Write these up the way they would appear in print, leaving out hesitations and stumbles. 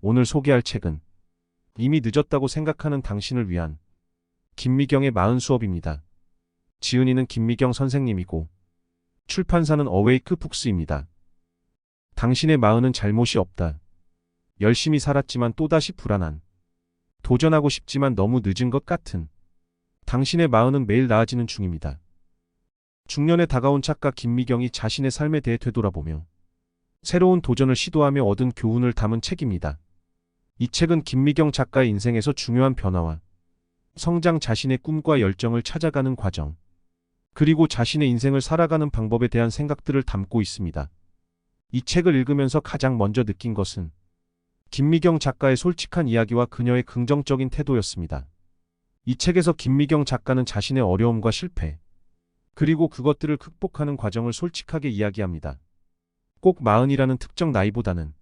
오늘 소개할 책은 이미 늦었다고 생각하는 당신을 위한 김미경의 40수업입니다. 지은이는 김미경 선생님이고 출판사는 어웨이크 북스입니다. 당신의 40은 잘못이 없다. 열심히 살았지만 또다시 불안한, 도전하고 싶지만 너무 늦은 것 같은 당신의 40은 매일 나아지는 중입니다. 중년에 다가온 작가 김미경이 자신의 삶에 대해 되돌아보며 새로운 도전을 시도하며 얻은 교훈을 담은 책입니다. 이 책은 김미경 작가의 인생에서 중요한 변화와 성장, 자신의 꿈과 열정을 찾아가는 과정, 그리고 자신의 인생을 살아가는 방법에 대한 생각들을 담고 있습니다. 이 책을 읽으면서 가장 먼저 느낀 것은 김미경 작가의 솔직한 이야기와 그녀의 긍정적인 태도였습니다. 이 책에서 김미경 작가는 자신의 어려움과 실패, 그리고 그것들을 극복하는 과정을 솔직하게 이야기합니다. 꼭 40이라는 특정 나이보다는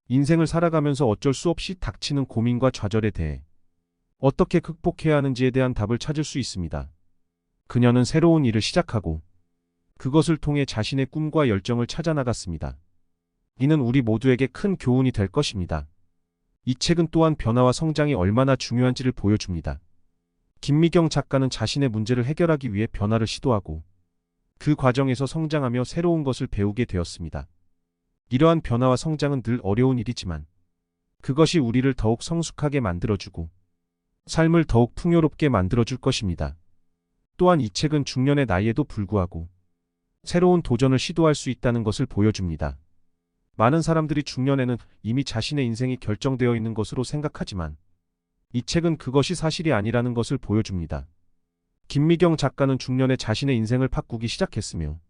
인생을 살아가면서 어쩔 수 없이 닥치는 고민과 좌절에 대해 어떻게 극복해야 하는지에 대한 답을 찾을 수 있습니다. 그녀는 새로운 일을 시작하고 그것을 통해 자신의 꿈과 열정을 찾아 나갔습니다. 이는 우리 모두에게 큰 교훈이 될 것입니다. 이 책은 또한 변화와 성장이 얼마나 중요한지를 보여줍니다. 김미경 작가는 자신의 문제를 해결하기 위해 변화를 시도하고 그 과정에서 성장하며 새로운 것을 배우게 되었습니다. 이러한 변화와 성장은 늘 어려운 일이지만 그것이 우리를 더욱 성숙하게 만들어주고 삶을 더욱 풍요롭게 만들어줄 것입니다. 또한 이 책은 중년의 나이에도 불구하고 새로운 도전을 시도할 수 있다는 것을 보여줍니다. 많은 사람들이 중년에는 이미 자신의 인생이 결정되어 있는 것으로 생각하지만 이 책은 그것이 사실이 아니라는 것을 보여줍니다. 김미경 작가는 중년에 자신의 인생을 바꾸기 시작했으며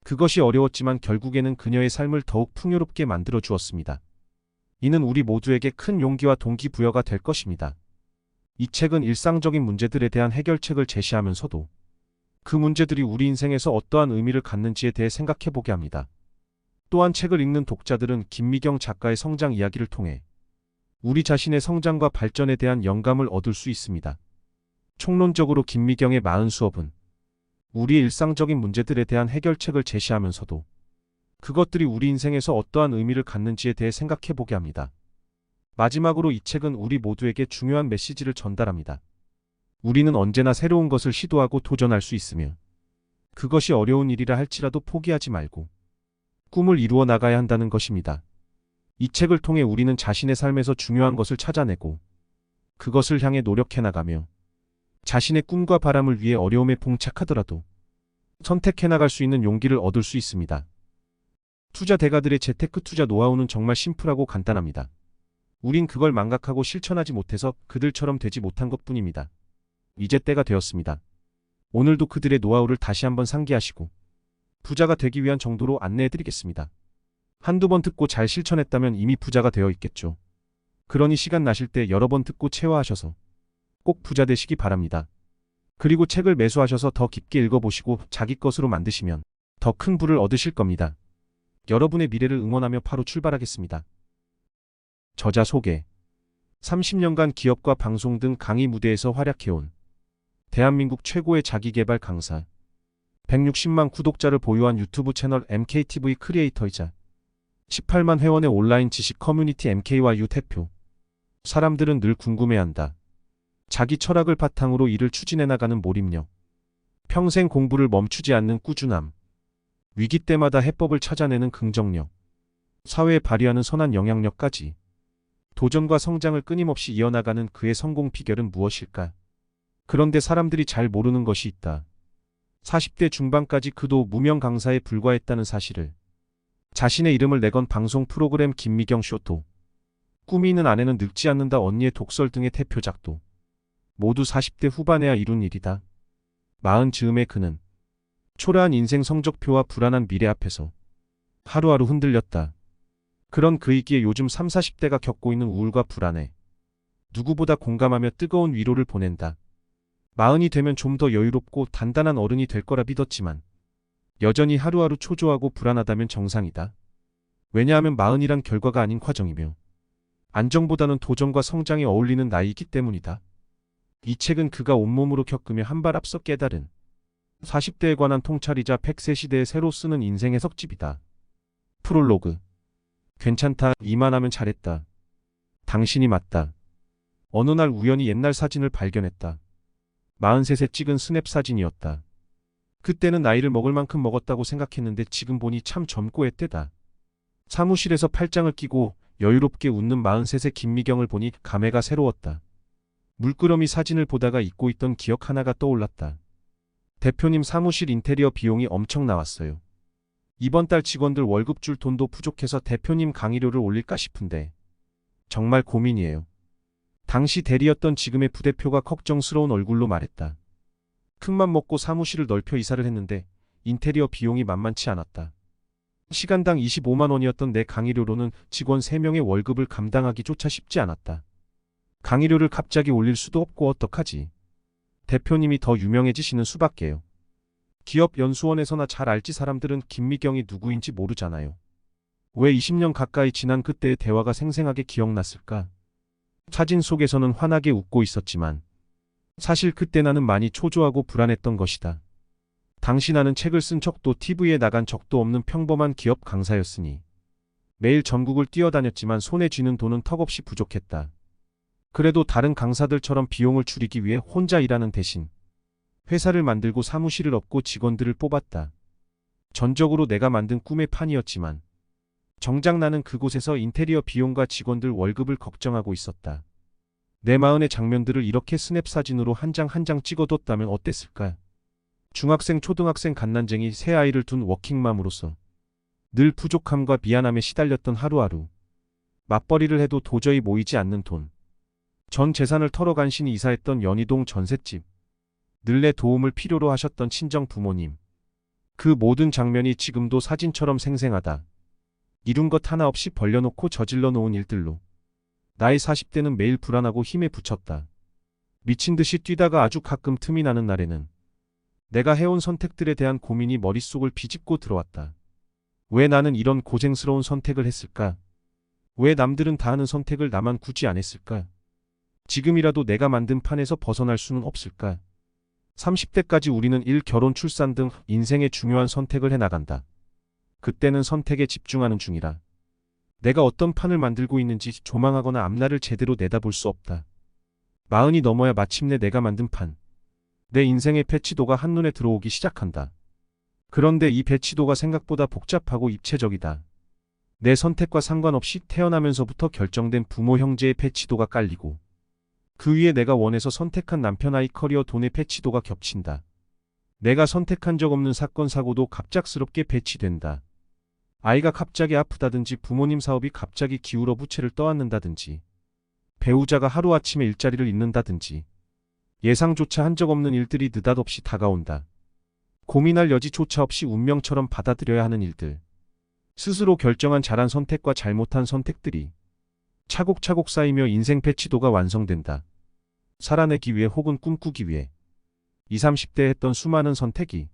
그것이 어려웠지만 결국에는 그녀의 삶을 더욱 풍요롭게 만들어 주었습니다. 이는 우리 모두에게 큰 용기와 동기부여가 될 것입니다. 이 책은 일상적인 문제들에 대한 해결책을 제시하면서도 그 문제들이 우리 인생에서 어떠한 의미를 갖는지에 대해 생각해보게 합니다. 또한 책을 읽는 독자들은 김미경 작가의 성장 이야기를 통해 우리 자신의 성장과 발전에 대한 영감을 얻을 수 있습니다. 총론적으로 김미경의 40수업은 우리의 일상적인 문제들에 대한 해결책을 제시하면서도 그것들이 우리 인생에서 어떠한 의미를 갖는지에 대해 생각해보게 합니다. 마지막으로 이 책은 우리 모두에게 중요한 메시지를 전달합니다. 우리는 언제나 새로운 것을 시도하고 도전할 수 있으며 그것이 어려운 일이라 할지라도 포기하지 말고 꿈을 이루어 나가야 한다는 것입니다. 이 책을 통해 우리는 자신의 삶에서 중요한 것을 찾아내고 그것을 향해 노력해 나가며 자신의 꿈과 바람을 위해 어려움에 봉착하더라도 선택해 나갈 수 있는 용기를 얻을 수 있습니다. 투자 대가들의 재테크 투자 노하우는 정말 심플하고 간단합니다. 우린 그걸 망각하고 실천하지 못해서 그들처럼 되지 못한 것뿐입니다. 이제 때가 되었습니다. 오늘도 그들의 노하우를 다시 한번 상기하시고 부자가 되기 위한 정도로 안내해드리겠습니다. 한두 번 듣고 잘 실천했다면 이미 부자가 되어 있겠죠. 그러니 시간 나실 때 여러 번 듣고 체화하셔서 꼭 부자 되시기 바랍니다. 그리고 책을 매수하셔서 더 깊게 읽어보시고 자기 것으로 만드시면 더 큰 부를 얻으실 겁니다. 여러분의 미래를 응원하며 바로 출발하겠습니다. 저자 소개. 30년간 기업과 방송 등 강의 무대에서 활약해온 대한민국 최고의 자기계발 강사, 160만 구독자를 보유한 유튜브 채널 MKTV 크리에이터이자 18만 회원의 온라인 지식 커뮤니티 MKYU 대표. 사람들은 늘 궁금해한다. 자기 철학을 바탕으로 일을 추진해 나가는 몰입력, 평생 공부를 멈추지 않는 꾸준함, 위기 때마다 해법을 찾아내는 긍정력, 사회에 발휘하는 선한 영향력까지 도전과 성장을 끊임없이 이어나가는 그의 성공 비결은 무엇일까? 그런데 사람들이 잘 모르는 것이 있다. 40대 중반까지 그도 무명 강사에 불과했다는 사실을. 자신의 이름을 내건 방송 프로그램 김미경 쇼도, 꿈이 있는 아내는 늙지 않는다, 언니의 독설 등의 대표작도 모두 40대 후반에야 이룬 일이다. 40 즈음의 그는 초라한 인생 성적표와 불안한 미래 앞에서 하루하루 흔들렸다. 그런 그이기에 요즘 30, 40대가 겪고 있는 우울과 불안에 누구보다 공감하며 뜨거운 위로를 보낸다. 40이 되면 좀 더 여유롭고 단단한 어른이 될 거라 믿었지만 여전히 하루하루 초조하고 불안하다면 정상이다. 왜냐하면 40이란 결과가 아닌 과정이며 안정보다는 도전과 성장에 어울리는 나이이기 때문이다. 이 책은 그가 온몸으로 겪으며 한 발 앞서 깨달은 40대에 관한 통찰이자 100세 시대에 새로 쓰는 인생 해석집이다. 프롤로그. 괜찮다. 이만하면 잘했다. 당신이 맞다. 어느 날 우연히 옛날 사진을 발견했다. 43세 찍은 스냅 사진이었다. 그때는 나이를 먹을 만큼 먹었다고 생각했는데 지금 보니 참 젊고 했대다. 사무실에서 팔짱을 끼고 여유롭게 웃는 43세 김미경을 보니 감회가 새로웠다. 물끄러미 사진을 보다가 잊고 있던 기억 하나가 떠올랐다. 대표님 사무실 인테리어 비용이 엄청 나왔어요. 이번 달 직원들 월급 줄 돈도 부족해서 대표님 강의료를 올릴까 싶은데 정말 고민이에요. 당시 대리였던 지금의 부대표가 걱정스러운 얼굴로 말했다. 큰맘 먹고 사무실을 넓혀 이사를 했는데 인테리어 비용이 만만치 않았다. 시간당 25만 원이었던 내 강의료로는 직원 3명의 월급을 감당하기조차 쉽지 않았다. 강의료를 갑자기 올릴 수도 없고 어떡하지? 대표님이 더 유명해지시는 수밖에요. 기업 연수원에서나 잘 알지 사람들은 김미경이 누구인지 모르잖아요. 왜 20년 가까이 지난 그때의 대화가 생생하게 기억났을까? 사진 속에서는 환하게 웃고 있었지만 사실 그때 나는 많이 초조하고 불안했던 것이다. 당시 나는 책을 쓴 적도 TV에 나간 적도 없는 평범한 기업 강사였으니 매일 전국을 뛰어다녔지만 손에 쥐는 돈은 턱없이 부족했다. 그래도 다른 강사들처럼 비용을 줄이기 위해 혼자 일하는 대신 회사를 만들고 사무실을 얻고 직원들을 뽑았다. 전적으로 내가 만든 꿈의 판이었지만 정작 나는 그곳에서 인테리어 비용과 직원들 월급을 걱정하고 있었다. 내 마흔의 장면들을 이렇게 스냅 사진으로 한 장 한 장 찍어뒀다면 어땠을까? 중학생, 초등학생 갓난쟁이 새 아이를 둔 워킹맘으로서 늘 부족함과 미안함에 시달렸던 하루하루. 맞벌이를 해도 도저히 모이지 않는 돈. 전 재산을 털어 간신히 이사했던 연희동 전셋집. 늘 내 도움을 필요로 하셨던 친정 부모님. 그 모든 장면이 지금도 사진처럼 생생하다. 이룬 것 하나 없이 벌려놓고 저질러 놓은 일들로. 나의 40대는 매일 불안하고 힘에 부쳤다. 미친 듯이 뛰다가 아주 가끔 틈이 나는 날에는 내가 해온 선택들에 대한 고민이 머릿속을 비집고 들어왔다. 왜 나는 이런 고생스러운 선택을 했을까? 왜 남들은 다 하는 선택을 나만 굳이 안 했을까? 지금이라도 내가 만든 판에서 벗어날 수는 없을까? 30대까지 우리는 일, 결혼, 출산 등 인생의 중요한 선택을 해나간다. 그때는 선택에 집중하는 중이라. 내가 어떤 판을 만들고 있는지 조망하거나 앞날을 제대로 내다볼 수 없다. 40이 넘어야 마침내 내가 만든 판. 내 인생의 배치도가 한눈에 들어오기 시작한다. 그런데 이 배치도가 생각보다 복잡하고 입체적이다. 내 선택과 상관없이 태어나면서부터 결정된 부모 형제의 배치도가 깔리고 그 위에 내가 원해서 선택한 남편 아이 커리어 돈의 배치도가 겹친다. 내가 선택한 적 없는 사건 사고도 갑작스럽게 배치된다. 아이가 갑자기 아프다든지 부모님 사업이 갑자기 기울어 부채를 떠안는다든지 배우자가 하루아침에 일자리를 잃는다든지 예상조차 한 적 없는 일들이 느닷없이 다가온다. 고민할 여지조차 없이 운명처럼 받아들여야 하는 일들. 스스로 결정한 잘한 선택과 잘못한 선택들이 차곡차곡 쌓이며 인생 배치도가 완성된다. 살아내기 위해 혹은 꿈꾸기 위해 20, 30대에 했던 수많은 선택이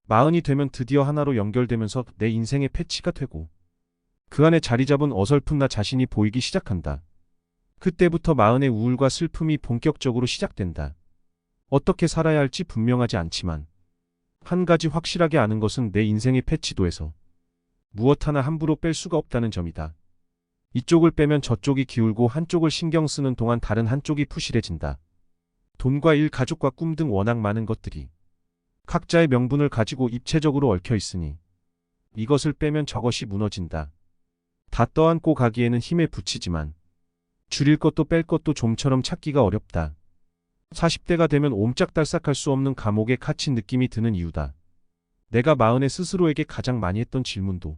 40이 되면 드디어 하나로 연결되면서 내 인생의 패치가 되고 그 안에 자리 잡은 어설픈 나 자신이 보이기 시작한다. 그때부터 40의 우울과 슬픔이 본격적으로 시작된다. 어떻게 살아야 할지 분명하지 않지만 한 가지 확실하게 아는 것은 내 인생의 패치도에서 무엇 하나 함부로 뺄 수가 없다는 점이다. 이쪽을 빼면 저쪽이 기울고 한쪽을 신경 쓰는 동안 다른 한쪽이 푸실해진다. 돈과 일, 가족과 꿈 등 워낙 많은 것들이 각자의 명분을 가지고 입체적으로 얽혀 있으니 이것을 빼면 저것이 무너진다. 다 떠안고 가기에는 힘에 부치지만 줄일 것도 뺄 것도 좀처럼 찾기가 어렵다. 40대가 되면 옴짝달싹할 수 없는 감옥에 갇힌 느낌이 드는 이유다. 내가 40에 스스로에게 가장 많이 했던 질문도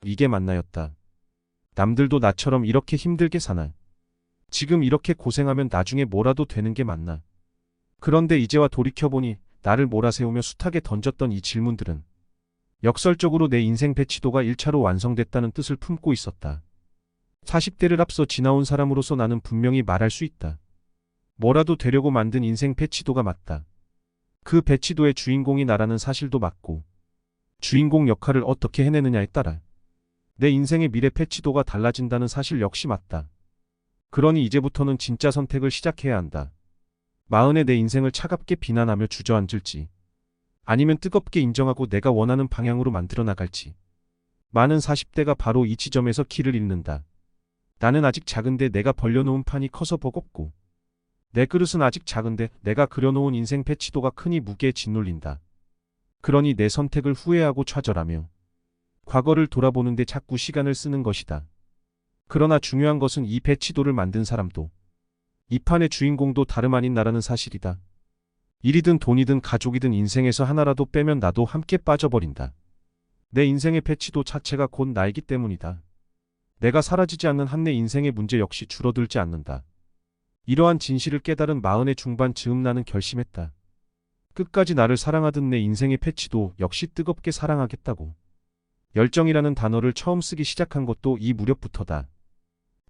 이게 맞나였다. 남들도 나처럼 이렇게 힘들게 사나? 지금 이렇게 고생하면 나중에 뭐라도 되는 게 맞나? 그런데 이제와 돌이켜보니 나를 몰아세우며 숱하게 던졌던 이 질문들은 역설적으로 내 인생 배치도가 1차로 완성됐다는 뜻을 품고 있었다. 40대를 앞서 지나온 사람으로서 나는 분명히 말할 수 있다. 뭐라도 되려고 만든 인생 배치도가 맞다. 그 배치도의 주인공이 나라는 사실도 맞고 주인공 역할을 어떻게 해내느냐에 따라 내 인생의 미래 배치도가 달라진다는 사실 역시 맞다. 그러니 이제부터는 진짜 선택을 시작해야 한다. 40의 내 인생을 차갑게 비난하며 주저앉을지 아니면 뜨겁게 인정하고 내가 원하는 방향으로 만들어 나갈지. 많은 40대가 바로 이 지점에서 길을 잃는다. 나는 아직 작은데 내가 벌려놓은 판이 커서 버겁고, 내 그릇은 아직 작은데 내가 그려놓은 인생 패치도가 크니 무게에 짓눌린다. 그러니 내 선택을 후회하고 좌절하며 과거를 돌아보는데 자꾸 시간을 쓰는 것이다. 그러나 중요한 것은 이 패치도를 만든 사람도 이 판의 주인공도 다름 아닌 나라는 사실이다. 일이든 돈이든 가족이든 인생에서 하나라도 빼면 나도 함께 빠져버린다. 내 인생의 패치도 자체가 곧 나이기 때문이다. 내가 사라지지 않는 한 내 인생의 문제 역시 줄어들지 않는다. 이러한 진실을 깨달은 40의 중반 즈음 나는 결심했다. 끝까지 나를 사랑하던 내 인생의 패치도 역시 뜨겁게 사랑하겠다고. 열정이라는 단어를 처음 쓰기 시작한 것도 이 무렵부터다.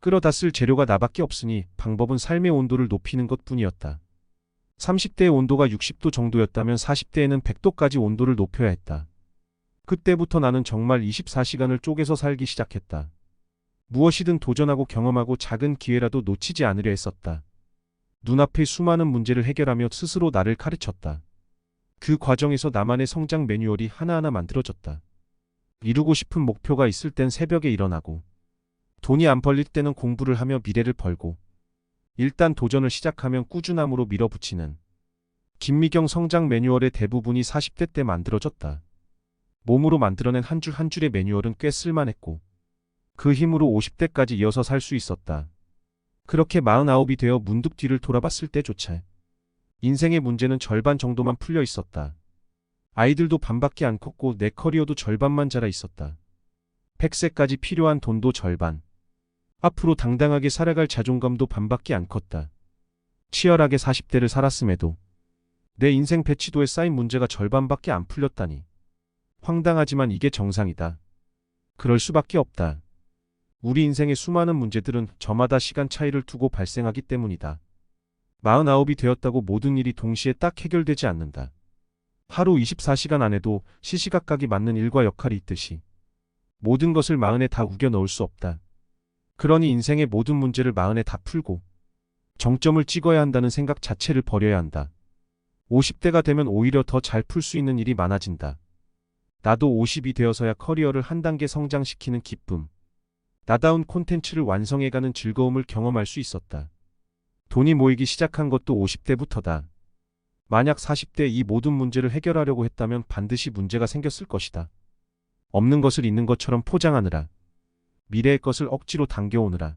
끌어다 쓸 재료가 나밖에 없으니 방법은 삶의 온도를 높이는 것뿐이었다. 30대의 온도가 60도 정도였다면 40대에는 100도까지 온도를 높여야 했다. 그때부터 나는 정말 24시간을 쪼개서 살기 시작했다. 무엇이든 도전하고 경험하고 작은 기회라도 놓치지 않으려 했었다. 눈앞의 수많은 문제를 해결하며 스스로 나를 가르쳤다. 그 과정에서 나만의 성장 매뉴얼이 하나하나 만들어졌다. 이루고 싶은 목표가 있을 땐 새벽에 일어나고, 돈이 안 벌릴 때는 공부를 하며 미래를 벌고, 일단 도전을 시작하면 꾸준함으로 밀어붙이는 김미경 성장 매뉴얼의 대부분이 40대 때 만들어졌다. 몸으로 만들어낸 한 줄 한 줄의 매뉴얼은 꽤 쓸만했고, 그 힘으로 50대까지 이어서 살 수 있었다. 그렇게 49이 되어 문득 뒤를 돌아봤을 때조차 인생의 문제는 절반 정도만 풀려 있었다. 아이들도 반밖에 안 컸고 내 커리어도 절반만 자라 있었다. 100세까지 필요한 돈도 절반. 앞으로 당당하게 살아갈 자존감도 반밖에 안 컸다. 치열하게 40대를 살았음에도 내 인생 배치도에 쌓인 문제가 절반밖에 안 풀렸다니. 황당하지만 이게 정상이다. 그럴 수밖에 없다. 우리 인생의 수많은 문제들은 저마다 시간 차이를 두고 발생하기 때문이다. 49이 되었다고 모든 일이 동시에 딱 해결되지 않는다. 하루 24시간 안에도 시시각각이 맞는 일과 역할이 있듯이 모든 것을 40에 다 우겨 넣을 수 없다. 그러니 인생의 모든 문제를 40에 다 풀고 정점을 찍어야 한다는 생각 자체를 버려야 한다. 50대가 되면 오히려 더 잘 풀 수 있는 일이 많아진다. 나도 50이 되어서야 커리어를 한 단계 성장시키는 기쁨, 나다운 콘텐츠를 완성해가는 즐거움을 경험할 수 있었다. 돈이 모이기 시작한 것도 50대부터다. 만약 40대 이 모든 문제를 해결하려고 했다면 반드시 문제가 생겼을 것이다. 없는 것을 있는 것처럼 포장하느라, 미래의 것을 억지로 당겨오느라,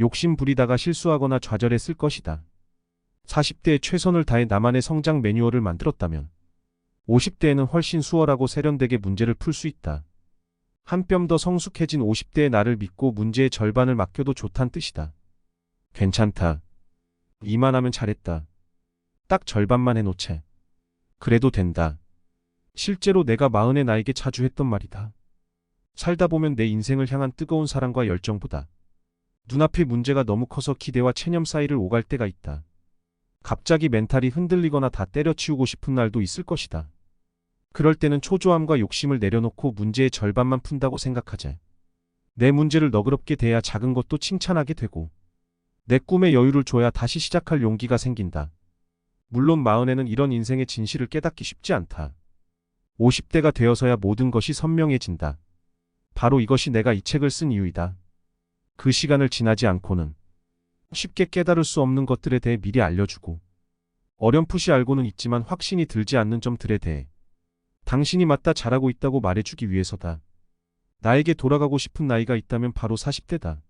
욕심 부리다가 실수하거나 좌절했을 것이다. 40대에 최선을 다해 나만의 성장 매뉴얼을 만들었다면 50대에는 훨씬 수월하고 세련되게 문제를 풀 수 있다. 한 뼘 더 성숙해진 50대의 나를 믿고 문제의 절반을 맡겨도 좋단 뜻이다. 괜찮다. 이만하면 잘했다. 딱 절반만 해놓채. 그래도 된다. 실제로 내가 40의 나에게 자주 했던 말이다. 살다 보면 내 인생을 향한 뜨거운 사랑과 열정보다 눈앞의 문제가 너무 커서 기대와 체념 사이를 오갈 때가 있다. 갑자기 멘탈이 흔들리거나 다 때려치우고 싶은 날도 있을 것이다. 그럴 때는 초조함과 욕심을 내려놓고 문제의 절반만 푼다고 생각하자. 내 문제를 너그럽게 대해야 작은 것도 칭찬하게 되고 내 꿈에 여유를 줘야 다시 시작할 용기가 생긴다. 물론 40에는 이런 인생의 진실을 깨닫기 쉽지 않다. 50대가 되어서야 모든 것이 선명해진다. 바로 이것이 내가 이 책을 쓴 이유이다. 그 시간을 지나지 않고는 쉽게 깨달을 수 없는 것들에 대해 미리 알려주고 어렴풋이 알고는 있지만 확신이 들지 않는 점들에 대해 당신이 맞다 잘하고 있다고 말해주기 위해서다. 나에게 돌아가고 싶은 나이가 있다면 바로 40대다.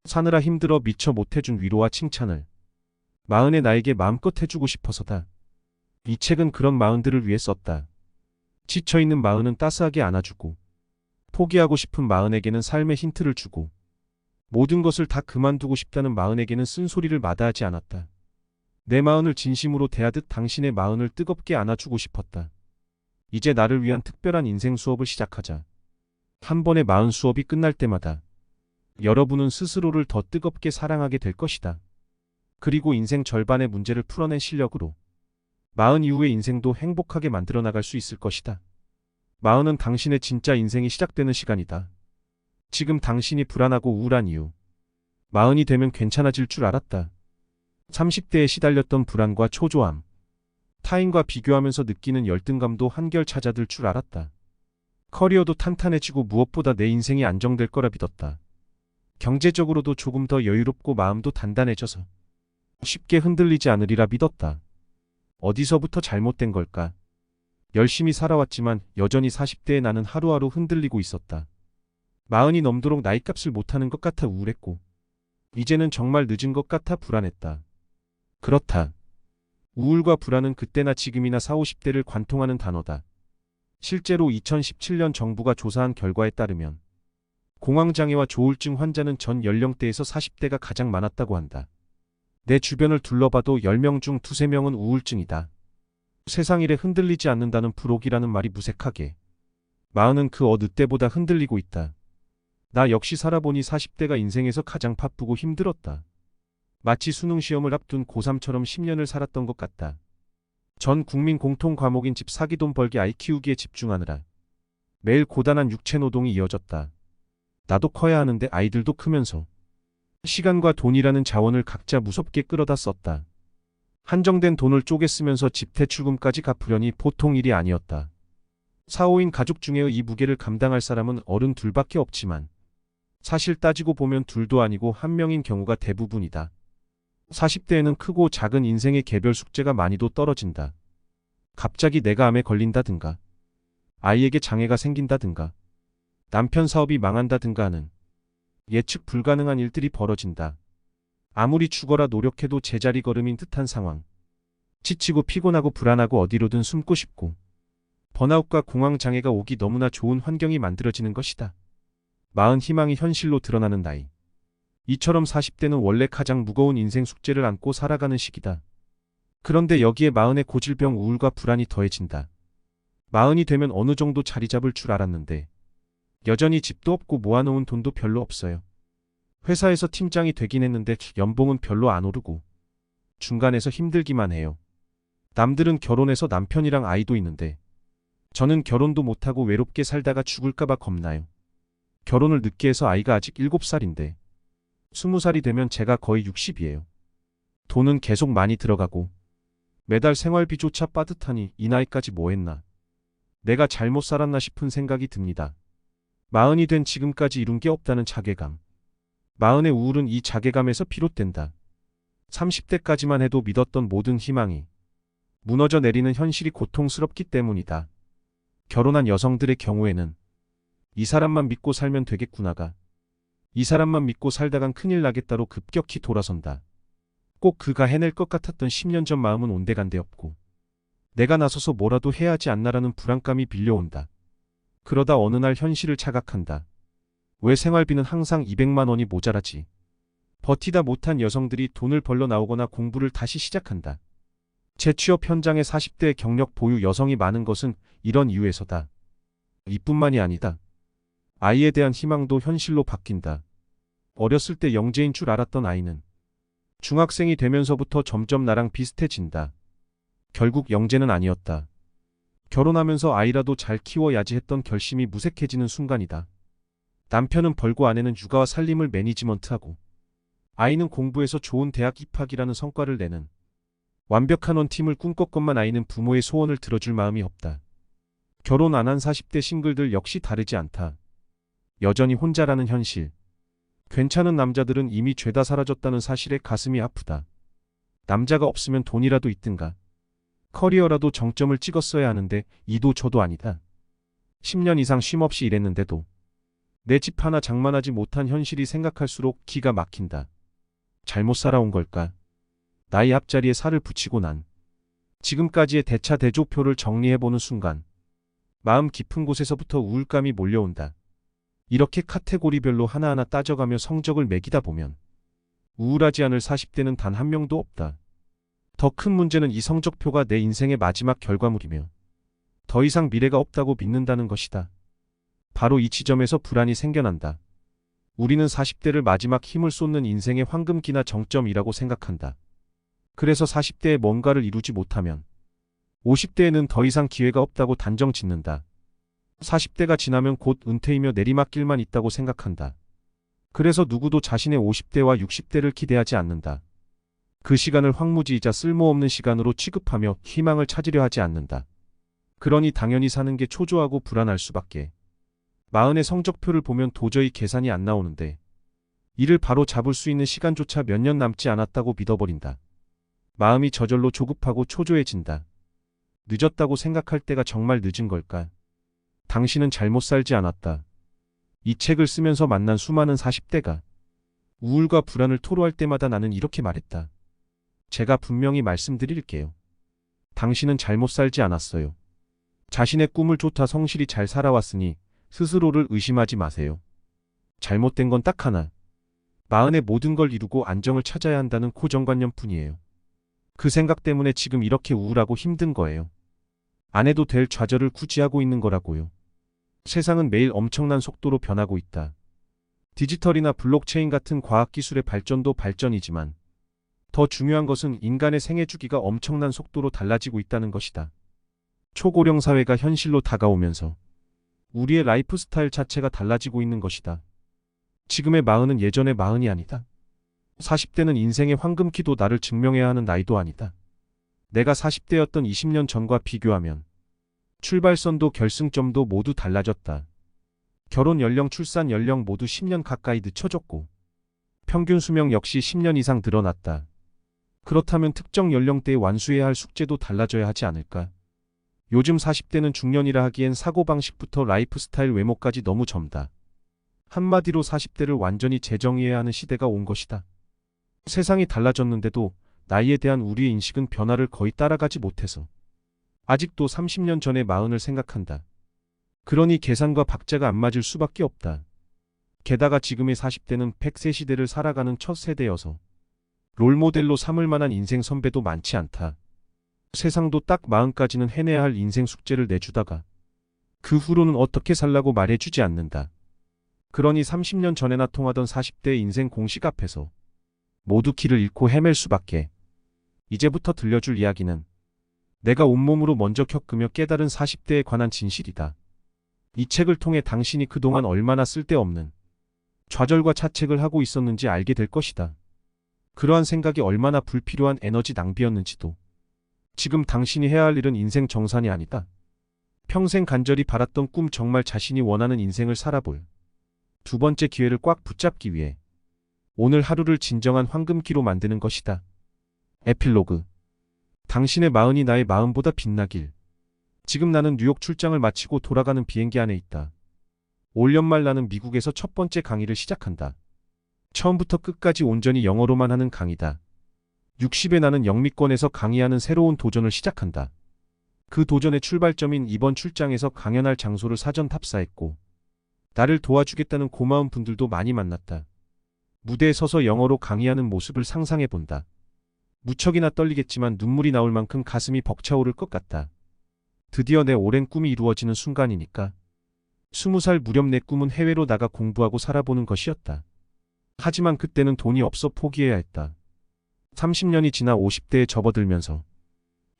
사느라 힘들어 미처 못해준 위로와 칭찬을 40의 나에게 마음껏 해주고 싶어서다. 이 책은 그런 40들을 위해 썼다. 지쳐있는 40은 따스하게 안아주고 포기하고 싶은 40에게는 삶의 힌트를 주고 모든 것을 다 그만두고 싶다는 40에게는 쓴소리를 마다하지 않았다. 내 40을 진심으로 대하듯 당신의 40을 뜨겁게 안아주고 싶었다. 이제 나를 위한 특별한 인생 수업을 시작하자. 한 번의 40 수업이 끝날 때마다 여러분은 스스로를 더 뜨겁게 사랑하게 될 것이다. 그리고 인생 절반의 문제를 풀어낸 실력으로 40 이후의 인생도 행복하게 만들어 나갈 수 있을 것이다. 40은 당신의 진짜 인생이 시작되는 시간이다. 지금 당신이 불안하고 우울한 이유. 40이 되면 괜찮아질 줄 알았다. 30대에 시달렸던 불안과 초조함, 타인과 비교하면서 느끼는 열등감도 한결 찾아들 줄 알았다. 커리어도 탄탄해지고 무엇보다 내 인생이 안정될 거라 믿었다. 경제적으로도 조금 더 여유롭고 마음도 단단해져서 쉽게 흔들리지 않으리라 믿었다. 어디서부터 잘못된 걸까? 열심히 살아왔지만 여전히 40대의 나는 하루하루 흔들리고 있었다. 마흔이 넘도록 나이값을 못하는 것 같아 우울했고 이제는 정말 늦은 것 같아 불안했다. 그렇다. 우울과 불안은 그때나 지금이나 40, 50대를 관통하는 단어다. 실제로 2017년 정부가 조사한 결과에 따르면 공황장애와 조울증 환자는 전 연령대에서 40대가 가장 많았다고 한다. 내 주변을 둘러봐도 10명 중 2~3명은 우울증이다. 세상 일에 흔들리지 않는다는 부록이라는 말이 무색하게 마흔은 그 어느 때보다 흔들리고 있다. 나 역시 살아보니 40대가 인생에서 가장 바쁘고 힘들었다. 마치 수능 시험을 앞둔 고3처럼 10년을 살았던 것 같다. 전 국민 공통 과목인 집 사기 돈 벌기 아이 키우기에 집중하느라 매일 고단한 육체 노동이 이어졌다. 나도 커야 하는데 아이들도 크면서 시간과 돈이라는 자원을 각자 무섭게 끌어다 썼다. 한정된 돈을 쪼개 쓰면서 집 대출금까지 갚으려니 보통 일이 아니었다. 4~5인 가족 중에 이 무게를 감당할 사람은 어른 둘밖에 없지만 사실 따지고 보면 둘도 아니고 한 명인 경우가 대부분이다. 40대에는 크고 작은 인생의 개별 숙제가 많이도 떨어진다. 갑자기 내가 암에 걸린다든가, 아이에게 장애가 생긴다든가, 남편 사업이 망한다든가 하는 예측 불가능한 일들이 벌어진다. 아무리 죽어라 노력해도 제자리 걸음인 듯한 상황. 지치고 피곤하고 불안하고 어디로든 숨고 싶고 번아웃과 공황장애가 오기 너무나 좋은 환경이 만들어지는 것이다. 마흔 희망이 현실로 드러나는 나이. 이처럼 40대는 원래 가장 무거운 인생 숙제를 안고 살아가는 시기다. 그런데 여기에 마흔의 고질병 우울과 불안이 더해진다. 마흔이 되면 어느 정도 자리 잡을 줄 알았는데 여전히 집도 없고 모아놓은 돈도 별로 없어요. 회사에서 팀장이 되긴 했는데 연봉은 별로 안 오르고 중간에서 힘들기만 해요. 남들은 결혼해서 남편이랑 아이도 있는데 저는 결혼도 못하고 외롭게 살다가 죽을까봐 겁나요. 결혼을 늦게 해서 아이가 아직 7살인데 20살이 되면 제가 거의 60이에요. 돈은 계속 많이 들어가고 매달 생활비조차 빠듯하니 이 나이까지 뭐 했나. 내가 잘못 살았나 싶은 생각이 듭니다. 마흔이 된 지금까지 이룬 게 없다는 자괴감. 마흔의 우울은 이 자괴감에서 비롯된다. 30대까지만 해도 믿었던 모든 희망이 무너져 내리는 현실이 고통스럽기 때문이다. 결혼한 여성들의 경우에는 이 사람만 믿고 살면 되겠구나가 이 사람만 믿고 살다간 큰일 나겠다로 급격히 돌아선다. 꼭 그가 해낼 것 같았던 10년 전 마음은 온데간데 없고 내가 나서서 뭐라도 해야 하지 않나라는 불안감이 빌려온다. 그러다 어느 날 현실을 자각한다. 왜 생활비는 항상 200만 원이 모자라지? 버티다 못한 여성들이 돈을 벌러 나오거나 공부를 다시 시작한다. 재취업 현장에 40대 경력 보유 여성이 많은 것은 이런 이유에서다. 이뿐만이 아니다. 아이에 대한 희망도 현실로 바뀐다. 어렸을 때 영재인 줄 알았던 아이는 중학생이 되면서부터 점점 나랑 비슷해진다. 결국 영재는 아니었다. 결혼하면서 아이라도 잘 키워야지 했던 결심이 무색해지는 순간이다. 남편은 벌고 아내는 육아와 살림을 매니지먼트하고 아이는 공부해서 좋은 대학 입학이라는 성과를 내는 완벽한 원팀을 꿈꿨건만 아이는 부모의 소원을 들어줄 마음이 없다. 결혼 안 한 40대 싱글들 역시 다르지 않다. 여전히 혼자라는 현실. 괜찮은 남자들은 이미 죄다 사라졌다는 사실에 가슴이 아프다. 남자가 없으면 돈이라도 있든가 커리어라도 정점을 찍었어야 하는데 이도 저도 아니다. 10년 이상 쉼없이 일했는데도 내 집 하나 장만하지 못한 현실이 생각할수록 기가 막힌다. 잘못 살아온 걸까? 나이 앞자리에 살을 붙이고 난 지금까지의 대차대조표를 정리해보는 순간 마음 깊은 곳에서부터 우울감이 몰려온다. 이렇게 카테고리별로 하나하나 따져가며 성적을 매기다 보면 우울하지 않을 40대는 단 한 명도 없다. 더 큰 문제는 이 성적표가 내 인생의 마지막 결과물이며 더 이상 미래가 없다고 믿는다는 것이다. 바로 이 지점에서 불안이 생겨난다. 우리는 40대를 마지막 힘을 쏟는 인생의 황금기나 정점이라고 생각한다. 그래서 40대에 뭔가를 이루지 못하면 50대에는 더 이상 기회가 없다고 단정 짓는다. 40대가 지나면 곧 은퇴이며 내리막길만 있다고 생각한다. 그래서 누구도 자신의 50대와 60대를 기대하지 않는다. 그 시간을 황무지이자 쓸모없는 시간으로 취급하며 희망을 찾으려 하지 않는다. 그러니 당연히 사는 게 초조하고 불안할 수밖에. 마흔의 성적표를 보면 도저히 계산이 안 나오는데 이를 바로 잡을 수 있는 시간조차 몇 년 남지 않았다고 믿어버린다. 마음이 저절로 조급하고 초조해진다. 늦었다고 생각할 때가 정말 늦은 걸까? 당신은 잘못 살지 않았다. 이 책을 쓰면서 만난 수많은 40대가 우울과 불안을 토로할 때마다 나는 이렇게 말했다. 제가 분명히 말씀드릴게요. 당신은 잘못 살지 않았어요. 자신의 꿈을 쫓아 성실히 잘 살아왔으니 스스로를 의심하지 마세요. 잘못된 건 딱 하나. 마흔에 모든 걸 이루고 안정을 찾아야 한다는 고정관념뿐이에요. 그 생각 때문에 지금 이렇게 우울하고 힘든 거예요. 안 해도 될 좌절을 굳이 하고 있는 거라고요. 세상은 매일 엄청난 속도로 변하고 있다. 디지털이나 블록체인 같은 과학기술의 발전도 발전이지만 더 중요한 것은 인간의 생애 주기가 엄청난 속도로 달라지고 있다는 것이다. 초고령 사회가 현실로 다가오면서 우리의 라이프 스타일 자체가 달라지고 있는 것이다. 지금의 마흔은 예전의 마흔이 아니다. 40대는 인생의 황금기도 나를 증명해야 하는 나이도 아니다. 내가 40대였던 20년 전과 비교하면 출발선도 결승점도 모두 달라졌다. 결혼 연령, 출산 연령 모두 10년 가까이 늦춰졌고 평균 수명 역시 10년 이상 늘어났다. 그렇다면 특정 연령대에 완수해야 할 숙제도 달라져야 하지 않을까? 요즘 40대는 중년이라 하기엔 사고방식부터 라이프 스타일, 외모까지 너무 젊다. 한마디로 40대를 완전히 재정의해야 하는 시대가 온 것이다. 세상이 달라졌는데도 나이에 대한 우리의 인식은 변화를 거의 따라가지 못해서 아직도 30년 전의 마흔을 생각한다. 그러니 계산과 박자가 안 맞을 수밖에 없다. 게다가 지금의 40대는 100세 시대를 살아가는 첫 세대여서 롤모델로 삼을 만한 인생 선배도 많지 않다. 세상도 딱 마흔까지는 해내야 할 인생 숙제를 내주다가 그 후로는 어떻게 살라고 말해주지 않는다. 그러니 30년 전에나 통하던 40대의 인생 공식 앞에서 모두 길을 잃고 헤맬 수밖에. 이제부터 들려줄 이야기는 내가 온몸으로 먼저 겪으며 깨달은 40대에 관한 진실이다. 이 책을 통해 당신이 그동안 얼마나 쓸데없는 좌절과 자책을 하고 있었는지 알게 될 것이다. 그러한 생각이 얼마나 불필요한 에너지 낭비였는지도. 지금 당신이 해야 할 일은 인생 정산이 아니다. 평생 간절히 바랐던 꿈, 정말 자신이 원하는 인생을 살아볼 두 번째 기회를 꽉 붙잡기 위해 오늘 하루를 진정한 황금기로 만드는 것이다. 에필로그. 당신의 마흔이 나의 마음보다 빛나길. 지금 나는 뉴욕 출장을 마치고 돌아가는 비행기 안에 있다. 올 연말 나는 미국에서 첫 번째 강의를 시작한다. 처음부터 끝까지 온전히 영어로만 하는 강의다. 60에 나는 영미권에서 강의하는 새로운 도전을 시작한다. 그 도전의 출발점인 이번 출장에서 강연할 장소를 사전 탑사했고 나를 도와주겠다는 고마운 분들도 많이 만났다. 무대에 서서 영어로 강의하는 모습을 상상해본다. 무척이나 떨리겠지만 눈물이 나올 만큼 가슴이 벅차오를 것 같다. 드디어 내 오랜 꿈이 이루어지는 순간이니까. 20살 무렵 내 꿈은 해외로 나가 공부하고 살아보는 것이었다. 하지만 그때는 돈이 없어 포기해야 했다. 30년이 지나 50대에 접어들면서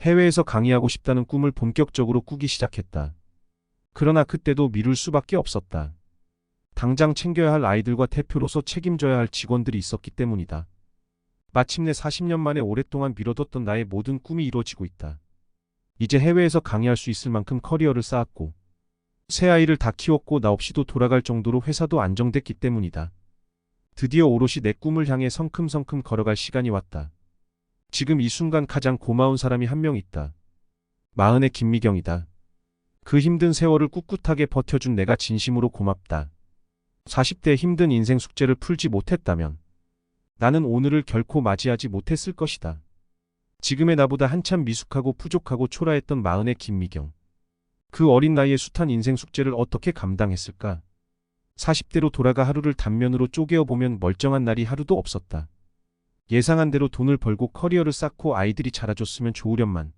해외에서 강의하고 싶다는 꿈을 본격적으로 꾸기 시작했다. 그러나 그때도 미룰 수밖에 없었다. 당장 챙겨야 할 아이들과 대표로서 책임져야 할 직원들이 있었기 때문이다. 마침내 40년 만에 오랫동안 미뤄뒀던 나의 모든 꿈이 이루어지고 있다. 이제 해외에서 강의할 수 있을 만큼 커리어를 쌓았고 새 아이를 다 키웠고 나 없이도 돌아갈 정도로 회사도 안정됐기 때문이다. 드디어 오롯이 내 꿈을 향해 성큼성큼 걸어갈 시간이 왔다. 지금 이 순간 가장 고마운 사람이 한 명 있다. 마흔의 김미경이다. 그 힘든 세월을 꿋꿋하게 버텨준 내가 진심으로 고맙다. 40대의 힘든 인생 숙제를 풀지 못했다면 나는 오늘을 결코 맞이하지 못했을 것이다. 지금의 나보다 한참 미숙하고 부족하고 초라했던 마흔의 김미경. 그 어린 나이에 숱한 인생 숙제를 어떻게 감당했을까? 40대로 돌아가 하루를 단면으로 쪼개어보면 멀쩡한 날이 하루도 없었다. 예상한 대로 돈을 벌고 커리어를 쌓고 아이들이 자라줬으면 좋으련만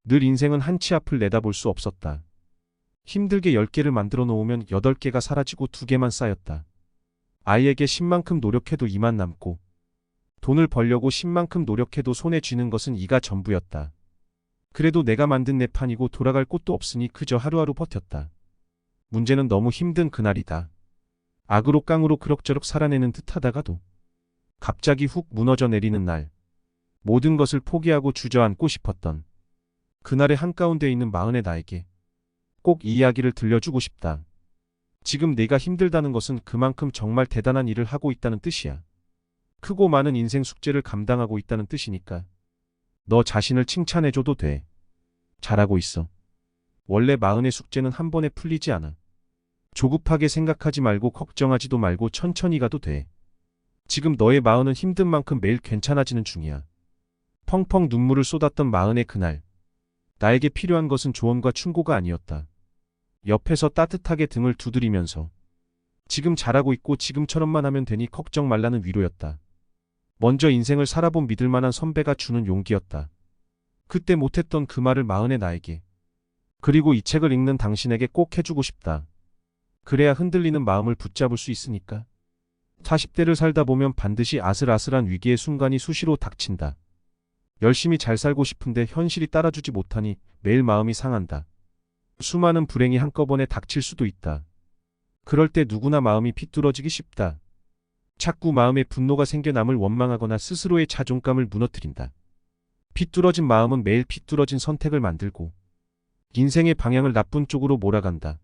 늘 인생은 한 치 앞을 내다볼 수 없었다. 힘들게 10개를 만들어 놓으면 8개가 사라지고 2개만 쌓였다. 아이에게 10만큼 노력해도 2만 남고 돈을 벌려고 10만큼 노력해도 손에 쥐는 것은 2가 전부였다. 그래도 내가 만든 내 판이고 돌아갈 곳도 없으니 그저 하루하루 버텼다. 문제는 너무 힘든 그날이다. 악으로 깡으로 그럭저럭 살아내는 듯 하다가도 갑자기 훅 무너져 내리는 날. 모든 것을 포기하고 주저앉고 싶었던 그날의 한가운데 있는 마흔의 나에게 꼭 이 이야기를 들려주고 싶다. 지금 내가 힘들다는 것은 그만큼 정말 대단한 일을 하고 있다는 뜻이야. 크고 많은 인생 숙제를 감당하고 있다는 뜻이니까. 너 자신을 칭찬해줘도 돼. 잘하고 있어. 원래 마흔의 숙제는 한 번에 풀리지 않아. 조급하게 생각하지 말고 걱정하지도 말고 천천히 가도 돼. 지금 너의 마흔은 힘든 만큼 매일 괜찮아지는 중이야. 펑펑 눈물을 쏟았던 마흔의 그날. 나에게 필요한 것은 조언과 충고가 아니었다. 옆에서 따뜻하게 등을 두드리면서 지금 잘하고 있고 지금처럼만 하면 되니 걱정 말라는 위로였다. 먼저 인생을 살아본 믿을 만한 선배가 주는 용기였다. 그때 못했던 그 말을 마흔의 나에게, 그리고 이 책을 읽는 당신에게 꼭 해주고 싶다. 그래야 흔들리는 마음을 붙잡을 수 있으니까. 40대를 살다 보면 반드시 아슬아슬한 위기의 순간이 수시로 닥친다. 열심히 잘 살고 싶은데 현실이 따라주지 못하니 매일 마음이 상한다. 수많은 불행이 한꺼번에 닥칠 수도 있다. 그럴 때 누구나 마음이 삐뚤어지기 쉽다. 자꾸 마음에 분노가 생겨 남을 원망하거나 스스로의 자존감을 무너뜨린다. 삐뚤어진 마음은 매일 삐뚤어진 선택을 만들고 인생의 방향을 나쁜 쪽으로 몰아간다.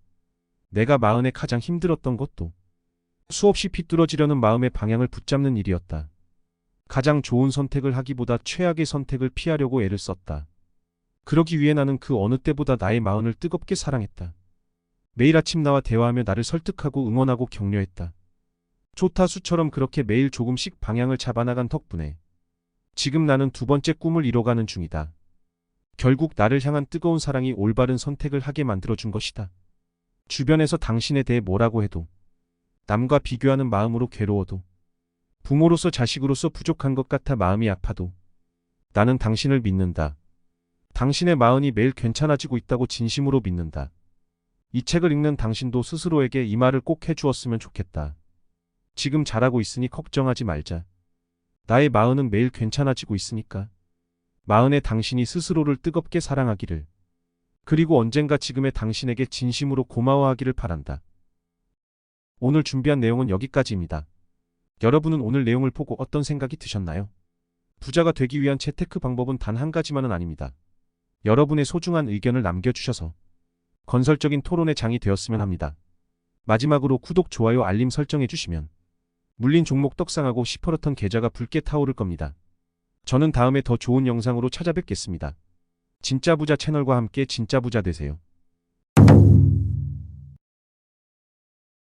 내가 마흔에 가장 힘들었던 것도 수없이 삐뚤어지려는 마음의 방향을 붙잡는 일이었다. 가장 좋은 선택을 하기보다 최악의 선택을 피하려고 애를 썼다. 그러기 위해 나는 그 어느 때보다 나의 마흔을 뜨겁게 사랑했다. 매일 아침 나와 대화하며 나를 설득하고 응원하고 격려했다. 조타수처럼 그렇게 매일 조금씩 방향을 잡아나간 덕분에 지금 나는 두 번째 꿈을 이뤄가는 중이다. 결국 나를 향한 뜨거운 사랑이 올바른 선택을 하게 만들어준 것이다. 주변에서 당신에 대해 뭐라고 해도, 남과 비교하는 마음으로 괴로워도, 부모로서 자식으로서 부족한 것 같아 마음이 아파도 나는 당신을 믿는다. 당신의 마흔이 매일 괜찮아지고 있다고 진심으로 믿는다. 이 책을 읽는 당신도 스스로에게 이 말을 꼭 해주었으면 좋겠다. 지금 잘하고 있으니 걱정하지 말자. 나의 마흔은 매일 괜찮아지고 있으니까. 마흔의 당신이 스스로를 뜨겁게 사랑하기를, 그리고 언젠가 지금의 당신에게 진심으로 고마워하기를 바란다. 오늘 준비한 내용은 여기까지입니다. 여러분은 오늘 내용을 보고 어떤 생각이 드셨나요? 부자가 되기 위한 재테크 방법은 단 한 가지만은 아닙니다. 여러분의 소중한 의견을 남겨주셔서 건설적인 토론의 장이 되었으면 합니다. 마지막으로 구독, 좋아요, 알림 설정해주시면 물린 종목 떡상하고 시퍼렇던 계좌가 붉게 타오를 겁니다. 저는 다음에 더 좋은 영상으로 찾아뵙겠습니다. 진짜 부자 채널과 함께 진짜 부자 되세요.